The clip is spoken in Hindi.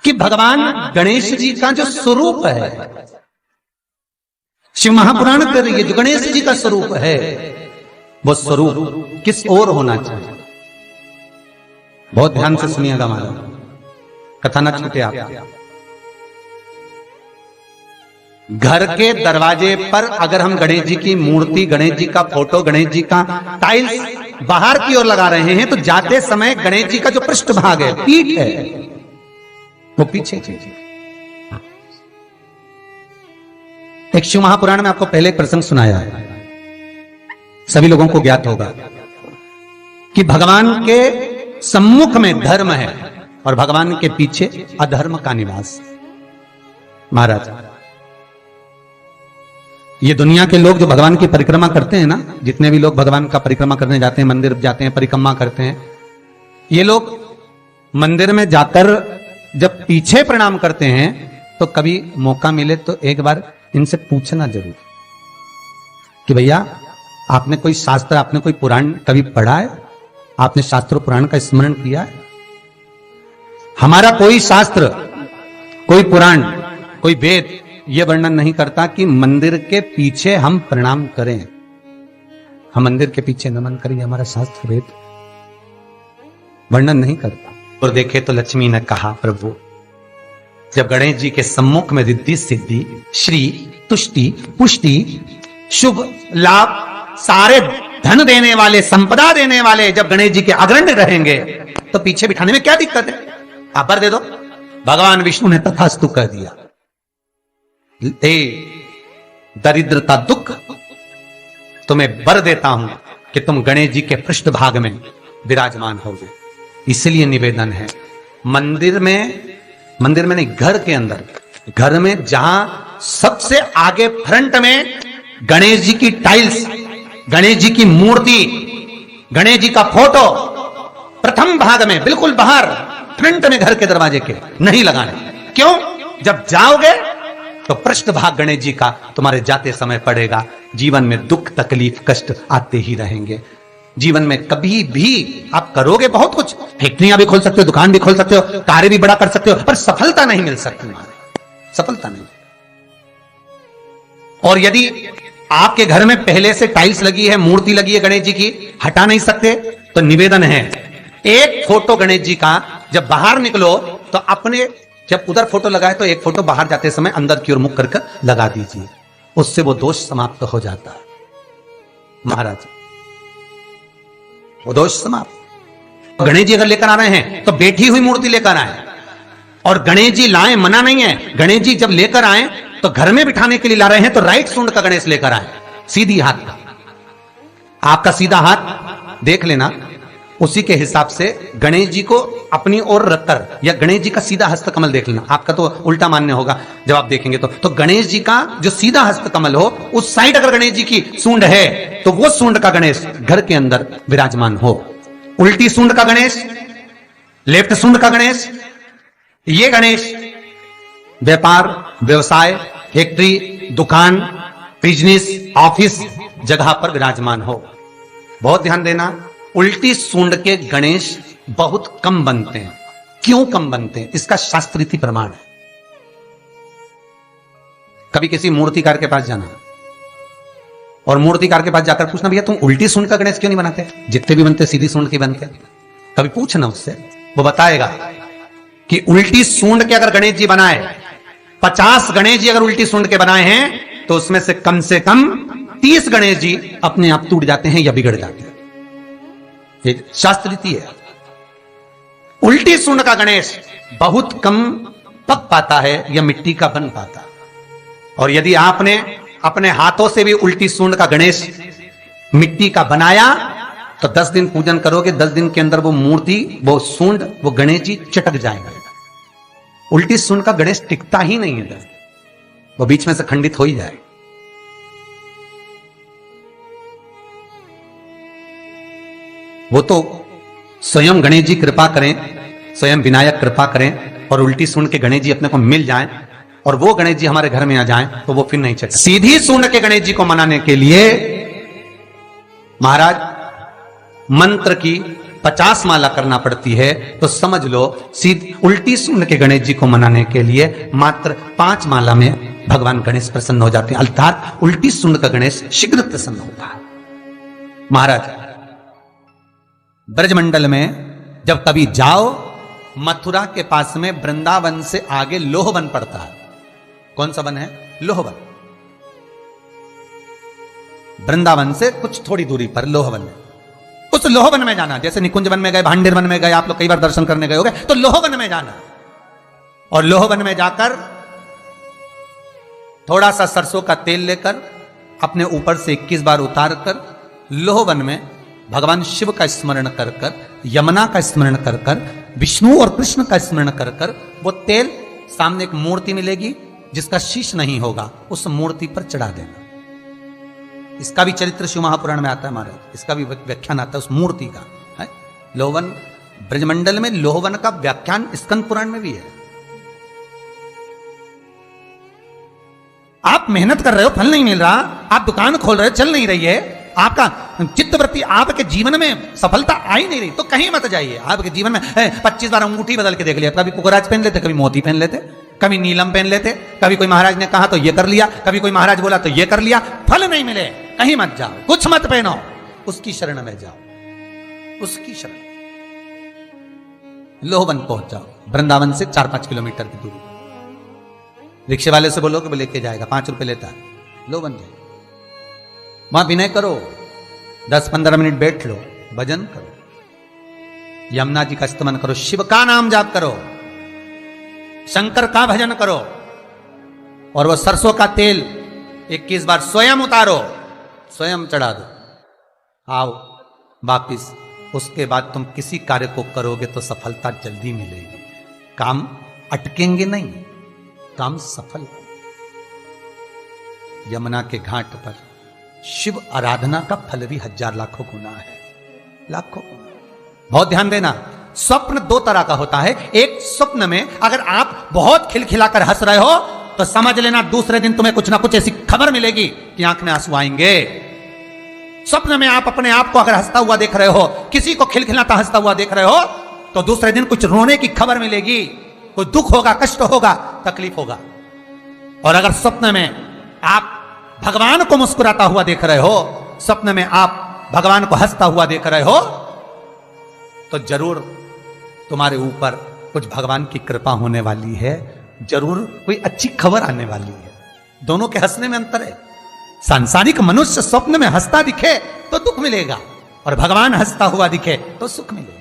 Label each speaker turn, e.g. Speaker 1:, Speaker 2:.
Speaker 1: कि भगवान गणेश जी का जो स्वरूप है, शिव महापुराण कह रही है जो गणेश जी का स्वरूप है, वो स्वरूप किस ओर होना चाहिए। बहुत ध्यान से सुनिएगा महाराज, कथा न छूटे आप। घर के दरवाजे पर अगर हम गणेश जी की मूर्ति, गणेश जी का फोटो, गणेश जी का टाइल्स बाहर की ओर लगा रहे हैं, तो जाते समय गणेश जी का जो पृष्ठभाग है, पीठ है, वो पीछे चाहिए। एक शिव महापुराण में आपको पहले एक प्रसंग सुनाया है, सभी लोगों को ज्ञात होगा कि भगवान के सम्मुख में धर्म है और भगवान के पीछे अधर्म का निवास। महाराज, ये दुनिया के लोग जो भगवान की परिक्रमा करते हैं ना, जितने भी लोग भगवान का परिक्रमा करने जाते हैं, मंदिर जाते हैं, परिक्रमा करते हैं, ये लोग मंदिर में जाकर जब पीछे प्रणाम करते हैं तो कभी मौका मिले तो एक बार इनसे पूछना जरूर कि भैया आपने कोई शास्त्र, आपने कोई पुराण कभी पढ़ा है? आपने शास्त्र पुराण का स्मरण किया है? हमारा कोई शास्त्र, कोई पुराण, कोई वेद यह वर्णन नहीं करता कि मंदिर के पीछे हम प्रणाम करें, हम मंदिर के पीछे नमन करें, हमारा शास्त्र वेद वर्णन नहीं करता। और देखे तो लक्ष्मी ने कहा, प्रभु जब गणेश जी के सम्मुख में रिद्धि सिद्धि, श्री, तुष्टि, पुष्टि, शुभ लाभ, सारे धन देने वाले, संपदा देने वाले जब गणेश जी के अग्रणी रहेंगे तो पीछे बिठाने में क्या दिक्कत है? आप बर दे दो। भगवान विष्णु ने तथास्तु कह दिया। दरिद्रता दुख तुम्हें बर देता हूं कि तुम गणेश जी के पृष्ठभाग में विराजमान होगे। इसलिए निवेदन है, मंदिर में नहीं, घर के अंदर, घर में जहां सबसे आगे फ्रंट में गणेश जी की टाइल्स, गणेश जी की मूर्ति, गणेश जी का फोटो प्रथम भाग में बिल्कुल बाहर फ्रंट में घर के दरवाजे के नहीं लगाने। क्यों? जब जाओगे तो पृष्ठभाग गणेश जी का तुम्हारे जाते समय पड़ेगा। जीवन में दुख, तकलीफ, कष्ट आते ही रहेंगे। जीवन में कभी भी आप करोगे बहुत कुछ, फैक्ट्रियां भी खोल सकते हो, दुकान भी खोल सकते हो, कार्य भी बड़ा कर सकते हो, पर सफलता नहीं मिल सकती, सफलता नहीं। और यदि आपके घर में पहले से टाइल्स लगी है, मूर्ति लगी है गणेश जी की, हटा नहीं सकते, तो निवेदन है, एक फोटो गणेश जी का जब बाहर निकलो तो अपने, जब उधर फोटो लगाए तो एक फोटो बाहर जाते समय अंदर की ओर मुख करके लगा दीजिए, उससे वो दोष समाप्त हो जाता है। महाराज, वो दोष समाप्त। गणेश जी अगर लेकर आ रहे हैं तो बैठी हुई मूर्ति लेकर आए, और गणेश जी लाए मना नहीं है। गणेश जी जब लेकर आए तो घर में बिठाने के लिए ला रहे हैं तो राइट सूंड का गणेश लेकर आए, सीधी हाथ का। आपका सीधा हाथ देख लेना, उसी के हिसाब से गणेश जी को अपनी ओर रखकर, या गणेश जी का सीधा हस्त कमल देख लेना। आपका तो उल्टा मान्य होगा जब आप देखेंगे तो गणेश जी का जो सीधा हस्त कमल हो, उस साइड अगर गणेश जी की सूंड है तो वो सूंड का गणेश घर के अंदर विराजमान हो। उल्टी सूंड का गणेश, लेफ्ट सूंड का गणेश, ये गणेश व्यापार, व्यवसाय, फैक्ट्री, दुकान, बिजनेस, ऑफिस जगह पर विराजमान हो। बहुत ध्यान देना, उल्टी सूंड के गणेश बहुत कम बनते हैं। क्यों कम बनते हैं? इसका शास्त्रीय प्रमाण है। कभी किसी मूर्तिकार के पास जाना और मूर्तिकार के पास जाकर पूछना, भैया तुम उल्टी सूंड का गणेश क्यों नहीं बनाते? जितने भी बनते सीधी सूंड के बनते। कभी पूछना उससे, वो बताएगा कि उल्टी सूंड के अगर गणेश जी बनाए, 50 गणेश जी अगर उल्टी सूंड के बनाए हैं तो उसमें से कम 30 गणेश जी अपने आप टूट जाते हैं या बिगड़ जाते हैं। ये शास्त्रीय है। उल्टी सूंड का गणेश बहुत कम पक पाता है या मिट्टी का बन पाता। और यदि आपने अपने हाथों से भी उल्टी सूंड का गणेश मिट्टी का बनाया तो 10 दिन पूजन करोगे, 10 दिन के अंदर वो मूर्ति, वो सूंड, वो गणेश जी चटक जाएगा। उल्टी सूंड का गणेश टिकता ही नहीं है, वो बीच में से खंडित हो ही जाए। वो तो स्वयं गणेश जी कृपा करें, स्वयं विनायक कृपा करें और उल्टी सूंड के गणेश जी अपने को मिल जाएं और वो गणेश जी हमारे घर में आ जाएं तो वो फिर नहीं चलता। सीधी सूंड के गणेश जी को मनाने के लिए महाराज मंत्र की 50 माला करना पड़ती है, तो समझ लो सीधी उल्टी सूंड के गणेश जी को मनाने के लिए मात्र 5 माला में भगवान गणेश प्रसन्न हो जाते हैं। अर्थात उल्टी सूंड का गणेश शीघ्र प्रसन्न होता है। महाराज ब्रजमंडल में जब कभी जाओ, मथुरा के पास में वृंदावन से आगे लोहवन पड़ता है। कौन सा वन है? लोहवन। वृंदावन से कुछ थोड़ी दूरी पर लोहवन है। उस लोहवन में जाना, जैसे निकुंज वन में गए, भांडेर वन में गए, आप लोग कई बार दर्शन करने गए होंगे, तो लोहवन में जाना और लोहवन में जाकर थोड़ा सा सरसों का तेल लेकर अपने ऊपर से 21 बार उतार कर लोहवन में भगवान शिव का स्मरण कर कर, यमुना का स्मरण कर कर, विष्णु और कृष्ण का स्मरण कर कर, वो तेल सामने एक मूर्ति मिलेगी जिसका शीश नहीं होगा, उस मूर्ति पर चढ़ा देना। इसका भी चरित्र शिव महापुराण में आता है महाराज, इसका भी व्याख्यान आता है उस मूर्ति का है। लोहवन ब्रजमंडल में लोहवन का व्याख्यान स्कंद पुराण में भी है। आप मेहनत कर रहे हो, फल नहीं मिल रहा, आप दुकान खोल रहे हो, चल नहीं रही है, आपका चित्तवृत्ति, आपके जीवन में सफलता आ ही नहीं रही, तो कहीं मत जाइए। आपके जीवन में 25 बार अंगूठी बदल के देख लिया, कभी पुखराज पहन लेते, कभी मोती पहन लेते, कभी नीलम पहन लेते, कभी कोई महाराज ने कहा तो ये कर लिया, कभी कोई महाराज बोला तो ये कर लिया, फल नहीं मिले, कहीं मत जाओ, कुछ मत पहनो, उसकी शरण में जाओ, उसकी शरण। लोहवन पहुंच जाओ, वृंदावन से 4-5 किलोमीटर की दूरी। रिक्शे वाले से बोलो कि वो लेके जाएगा, 5 रुपए लेता है। लोहवन जाए, वहां विनय करो, 10-15 मिनट बैठ लो, भजन करो, यमुना जी का स्तमन करो, शिव का नाम जाप करो, शंकर का भजन करो, और वो सरसों का तेल 21 बार स्वयं उतारो, स्वयं चढ़ा दो, आओ वापिस। उसके बाद तुम किसी कार्य को करोगे तो सफलता जल्दी मिलेगी, काम अटकेंगे नहीं, काम सफल। यमुना के घाट पर शिव आराधना का फल भी 1000 लाखों गुना है, लाखों गुना। बहुत ध्यान देना, स्वप्न 2 तरह का होता है। एक स्वप्न में अगर आप बहुत खिलखिलाकर हंस रहे हो तो समझ लेना दूसरे दिन तुम्हें कुछ ना कुछ ऐसी खबर मिलेगी कि आंख में आंसू आएंगे। स्वप्न में आप अपने आप को अगर हंसता हुआ देख रहे हो, किसी को खिलखिलाता हंसता हुआ देख रहे हो, तो दूसरे दिन कुछ रोने की खबर मिलेगी, कोई दुख होगा, कष्ट होगा, तकलीफ होगा। और अगर स्वप्न में आप भगवान को मुस्कुराता हुआ देख रहे हो, स्वप्न में आप भगवान को हंसता हुआ देख रहे हो, तो जरूर तुम्हारे ऊपर कुछ भगवान की कृपा होने वाली है, जरूर कोई अच्छी खबर आने वाली है। दोनों के हंसने में अंतर है। सांसारिक मनुष्य स्वप्न में हंसता दिखे तो दुख मिलेगा, और भगवान हंसता हुआ दिखे तो सुख मिलेगा।